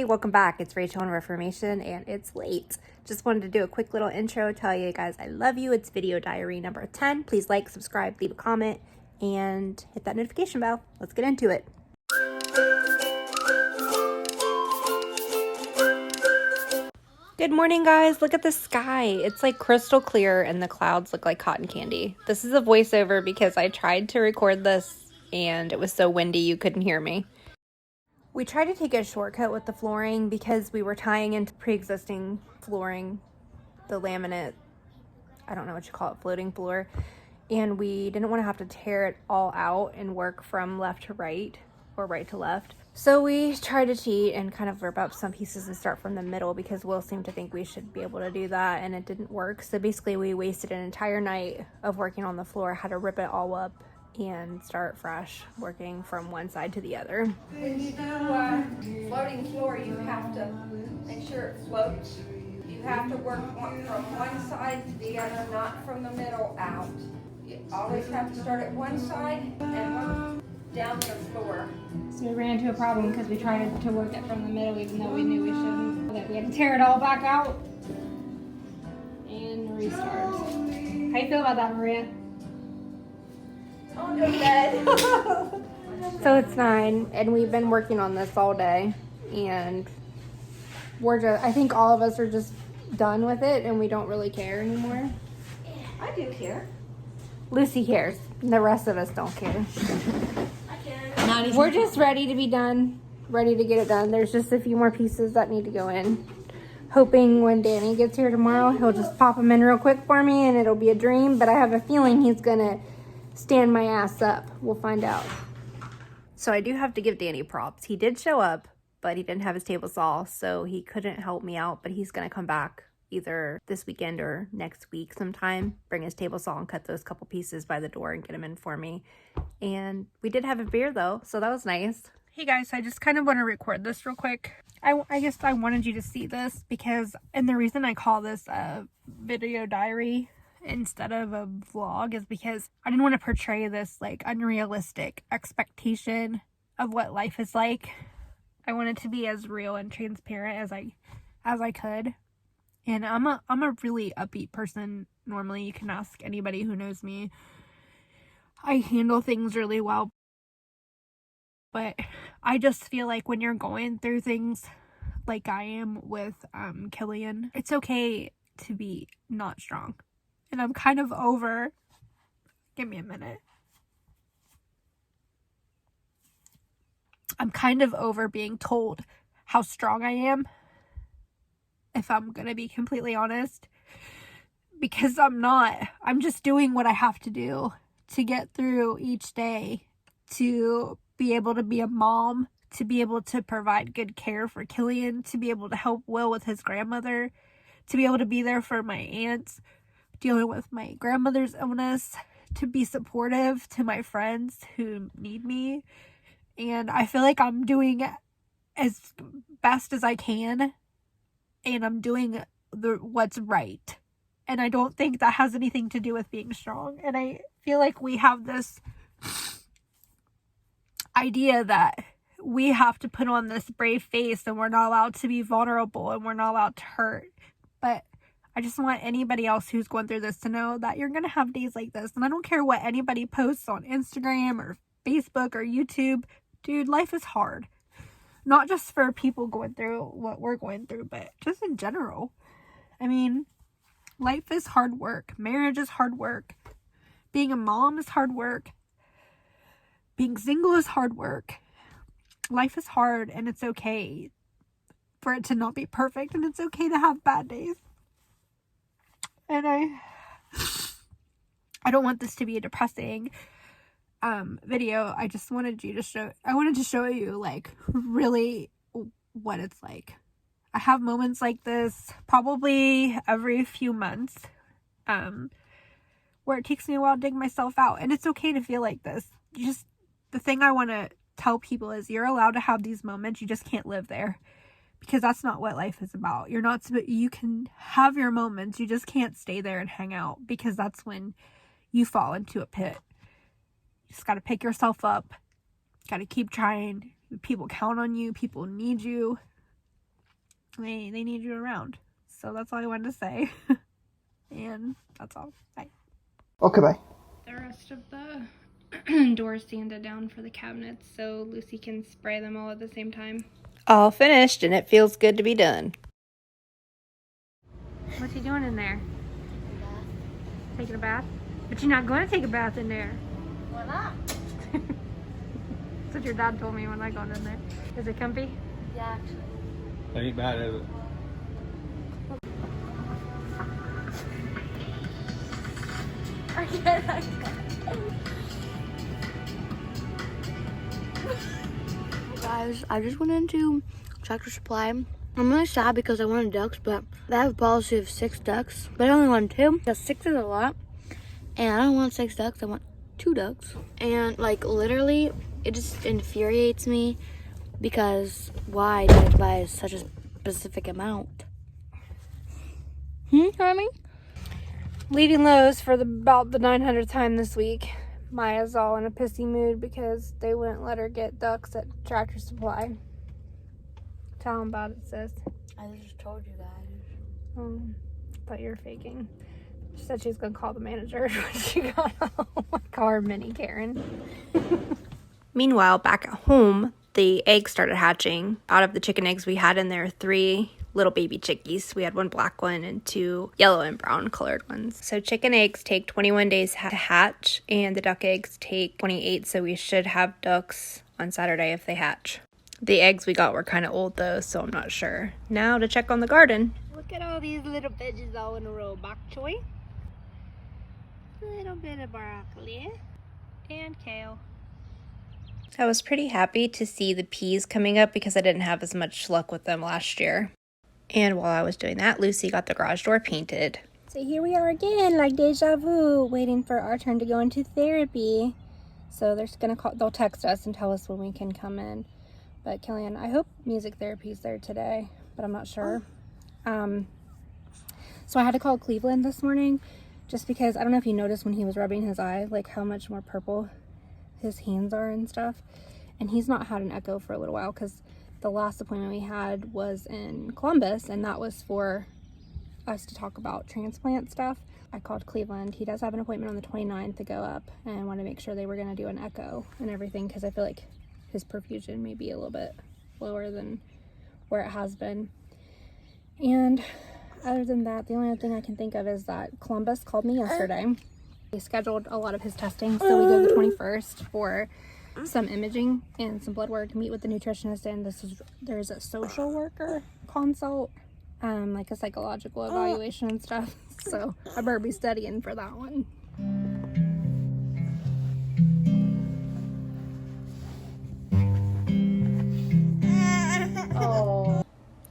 Hey, welcome back. It's Rachel in Reformation and it's late. Just wanted to do a quick little intro, tell you guys I love you. It's video diary number 10. Please like, subscribe, leave a comment, and hit that notification bell. Let's get into it. Good morning, guys. Look at the sky. It's like crystal clear and the clouds look like cotton candy. This is a voiceover because I tried to record this and it was so windy you couldn't hear me. We tried to take a shortcut with the flooring because we were tying into pre-existing flooring, the laminate, I don't know what you call it, floating floor, and we didn't want to have to tear it all out and work from left to right or right to left. So we tried to cheat and kind of rip up some pieces and start from the middle because Will seemed to think we should be able to do that, and it didn't work. So basically we wasted an entire night of working on the floor, had to rip it all up and start fresh, working from one side to the other. When you do floating floor, you have to make sure it floats. You have to work from one side to the other, not from the middle out. You always have to start at one side and work down the floor. So we ran into a problem because we tried to work it from the middle even though we knew we shouldn't. That we had to tear it all back out and restart. How you feel about that, Maria? On the bed. So it's 9 and we've been working on this all day, and I think all of us are just done with it and we don't really care anymore. I do care. Lucy cares. The rest of us don't care. I care. We're just ready to be done, ready to get it done. There's just a few more pieces that need to go in. Hoping when Danny gets here tomorrow, he'll just pop them in real quick for me and it'll be a dream, but I have a feeling he's gonna stand my ass up. We'll find out. So I do have to give Danny props. He did show up, but he didn't have his table saw, so he couldn't help me out, but he's gonna come back either this weekend or next week sometime, bring his table saw and cut those couple pieces by the door and get them in for me. And we did have a beer though, so that was nice. Hey guys, I just kind of want to record this real quick. I guess I wanted you to see this because, and the reason I call this a video diary instead of a vlog is because I didn't want to portray this like unrealistic expectation of what life is like. I wanted to be as real and transparent as I could. And I'm a really upbeat person. Normally, you can ask anybody who knows me. I handle things really well. But I just feel like when you're going through things like I am with Killian, it's okay to be not strong. And I'm kind of over, give me a minute. I'm kind of over being told how strong I am, if I'm gonna be completely honest, because I'm not. I'm just doing what I have to do to get through each day, to be able to be a mom, to be able to provide good care for Killian, to be able to help Will with his grandmother, to be able to be there for my aunts dealing with my grandmother's illness, to be supportive to my friends who need me. And I feel like I'm doing as best as I can, and I'm doing what's right. And I don't think that has anything to do with being strong. And I feel like we have this idea that we have to put on this brave face and we're not allowed to be vulnerable and we're not allowed to hurt. But I just want anybody else who's going through this to know that you're going to have days like this. And I don't care what anybody posts on Instagram or Facebook or YouTube. Dude, life is hard. Not just for people going through what we're going through, but just in general. I mean, life is hard work. Marriage is hard work. Being a mom is hard work. Being single is hard work. Life is hard, and it's okay for it to not be perfect, and it's okay to have bad days. And I don't want this to be a depressing video. I just wanted to show you like really what it's like. I have moments like this probably every few months where it takes me a while to dig myself out, and it's okay to feel like this. The thing I want to tell people is you're allowed to have these moments. You just can't live there, because that's not what life is about. You can have your moments, you just can't stay there and hang out, because that's when you fall into a pit. You just got to pick yourself up, got to keep trying. People count on you, people need you, They need you around. So that's all I wanted to say. And that's all. Bye. Okay, bye. The rest of the doors sanded down for the cabinets so Lucy can spray them all at the same time. All finished, and it feels good to be done. What's he doing in there? Taking a bath? But you're not going to take a bath in there. Why not? That's what your dad told me when I got in there. Is it comfy? Yeah, actually. That ain't bad, is it? Guys, I just went into Tractor Supply. I'm really sad because I wanted ducks, but they have a policy of 6 ducks, but I only want 2 because 6 is a lot, and I don't want 6 ducks, I want 2 ducks. And like literally, it just infuriates me because why did I buy such a specific amount? Honey? Leading Lowe's for about the 900th time this week. Maya's all in a pissy mood because they wouldn't let her get ducks at Tractor Supply. Tell them about it, sis. I just told you guys. Thought you were faking. She said she was going to call the manager when she got home. Call her mini Karen. Meanwhile, back at home, the eggs started hatching. Out of the chicken eggs we had in there, 3 little baby chickies. We had 1 black one and 2 yellow and brown colored ones. So chicken eggs take 21 days to hatch, and the duck eggs take 28, so we should have ducks on Saturday if they hatch. The eggs we got were kind of old though, so I'm not sure. Now to check on the garden. Look at all these little veggies all in a row. Bok choy. A little bit of broccoli. And kale. I was pretty happy to see the peas coming up because I didn't have as much luck with them last year. And while I was doing that, Lucy got the garage door painted. So here we are again, like deja vu, waiting for our turn to go into therapy. So they'll text us and tell us when we can come in. But Killian, I hope music therapy's there today, but I'm not sure. So I had to call Cleveland this morning just because, I don't know if you noticed when he was rubbing his eye, like how much more purple his hands are and stuff. And he's not had an echo for a little while because the last appointment we had was in Columbus, and that was for us to talk about transplant stuff. I called Cleveland. He does have an appointment on the 29th to go up, and I want to make sure they were going to do an echo and everything because I feel like his perfusion may be a little bit lower than where it has been. And other than that, the only other thing I can think of is that Columbus called me yesterday. They scheduled a lot of his testing, so we go the 21st for some imaging and some blood work, meet with the nutritionist, and there's a social worker consult, like a psychological evaluation and stuff. So I better be studying for that one.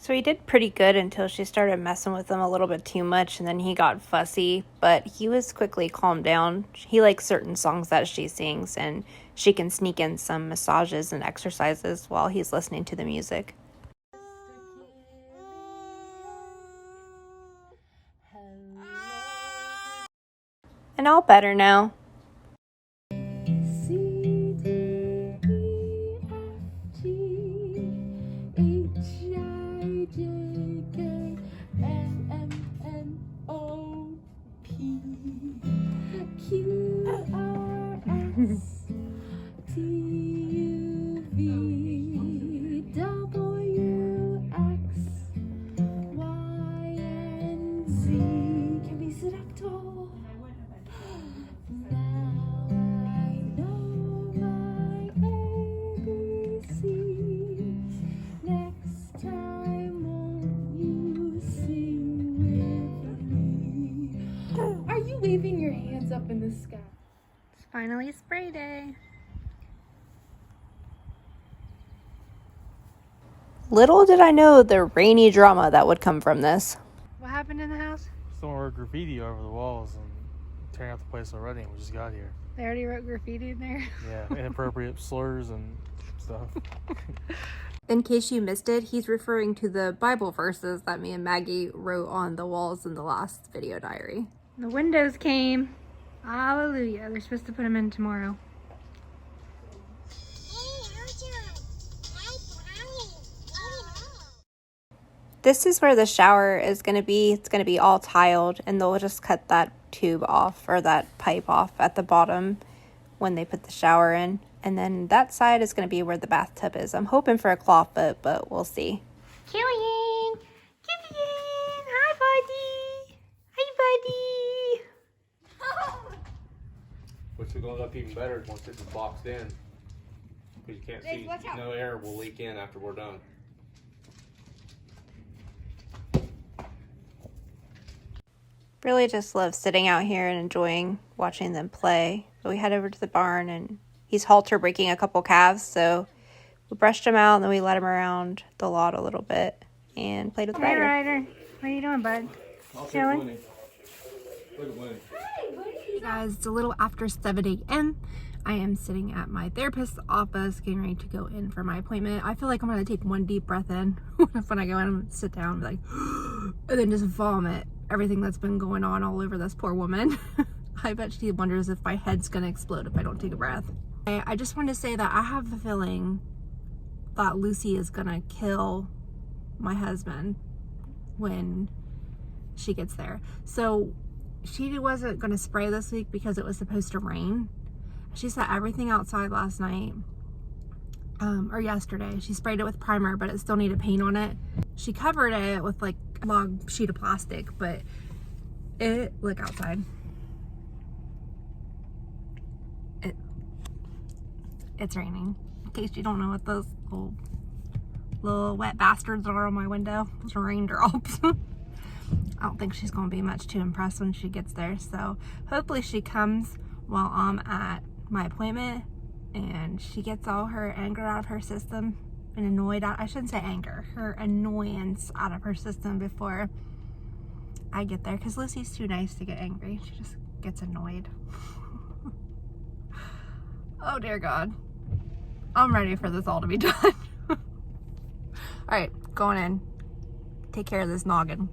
So he did pretty good until she started messing with him a little bit too much, and then he got fussy, but he was quickly calmed down. He likes certain songs that she sings, and she can sneak in some massages and exercises while he's listening to the music. And all better now. Waving your hands up in the sky. It's finally spray day. Little did I know the rainy drama that would come from this. What happened in the house? Someone wrote graffiti over the walls and tearing out the place already, and we just got here. They already wrote graffiti in there. Yeah, inappropriate slurs and stuff. In case you missed it, he's referring to the Bible verses that me and Maggie wrote on the walls in the last video diary. The windows came. Hallelujah. They're supposed to put them in tomorrow. This is where the shower is going to be. It's going to be all tiled, and they'll just cut that tube off or that pipe off at the bottom when they put the shower in. And then that side is going to be where the bathtub is. I'm hoping for a claw foot, but we'll see. Killian! Killian! Hi, buddy! Hi, buddy! Which is going to look even better once this is boxed in. Because you can't see, no air will leak in after we're done. Really just love sitting out here and enjoying watching them play. But we head over to the barn, and he's halter breaking a couple calves, so we brushed him out and then we let him around the lot a little bit and played with Ryder. Hey Ryder, what are you doing, bud? Chilling? Look at Winnie. Hey guys, it's a little after 7 a.m. I am sitting at my therapist's office getting ready to go in for my appointment. I feel like I'm going to take one deep breath in when I go in and sit down, like, and then just vomit everything that's been going on all over this poor woman. I bet she wonders if my head's going to explode if I don't take a breath. I just wanted to say that I have the feeling that Lucy is going to kill my husband when she gets there. So she wasn't going to spray this week because it was supposed to rain. She set everything outside last night, or yesterday. She sprayed it with primer, but it still needed paint on it. She covered it with like a long sheet of plastic, but look outside. It's raining. In case you don't know what those little wet bastards are on my window. Those are raindrops. I don't think she's going to be much too impressed when she gets there. So hopefully she comes while I'm at my appointment and she gets all her anger out of her system and annoyed out. I shouldn't say anger, her annoyance out of her system before I get there, because Lucy's too nice to get angry. She just gets annoyed. Oh dear God. I'm ready for this all to be done. All right, going in. Take care of this noggin.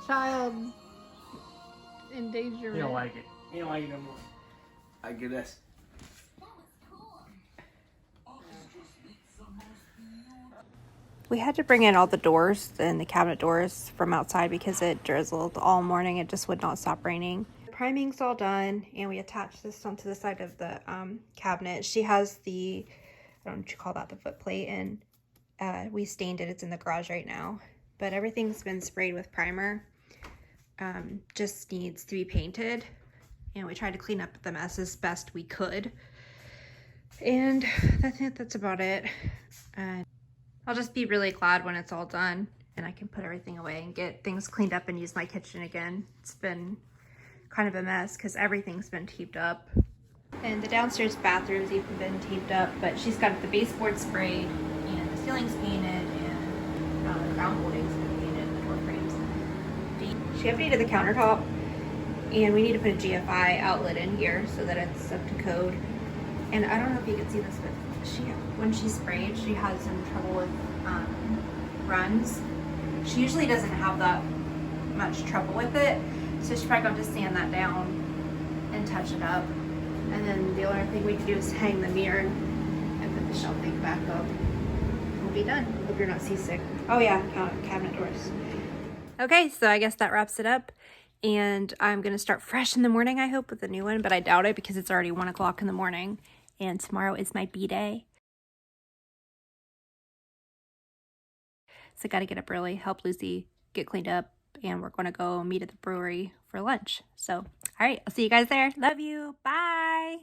Child endangerment. You don't like it. You don't like it no more. I get this. We had to bring in all the doors and the cabinet doors from outside because it drizzled all morning. It just would not stop raining. Priming's all done, and we attached this onto the side of the cabinet. She has the, I don't know what you call that, the foot plate, and we stained it. It's in the garage right now. But everything's been sprayed with primer. Just needs to be painted, and we tried to clean up the mess as best we could. And I think that's about it. I'll just be really glad when it's all done and I can put everything away and get things cleaned up and use my kitchen again. It's been kind of a mess because everything's been taped up. And the downstairs bathroom's even been taped up, but she's got the baseboard sprayed and the ceiling's painted and the ground molding's been painted and the door frames. She updated the countertop, and we need to put a GFI outlet in here so that it's up to code. And I don't know if you can see this, but when she sprayed, she had some trouble with runs. She usually doesn't have that much trouble with it, so she's probably going to sand that down and touch it up. And then the only thing we can do is hang the mirror and put the shelving back up. We'll be done. Hope you're not seasick. Oh yeah, cabinet doors. Okay, so I guess that wraps it up. And I'm going to start fresh in the morning, I hope, with a new one. But I doubt it because it's already 1 o'clock in the morning. And tomorrow is my B-day. So I got to get up early, help Lucy get cleaned up. And we're going to go meet at the brewery for lunch. So, all right, I'll see you guys there. Love you. Bye.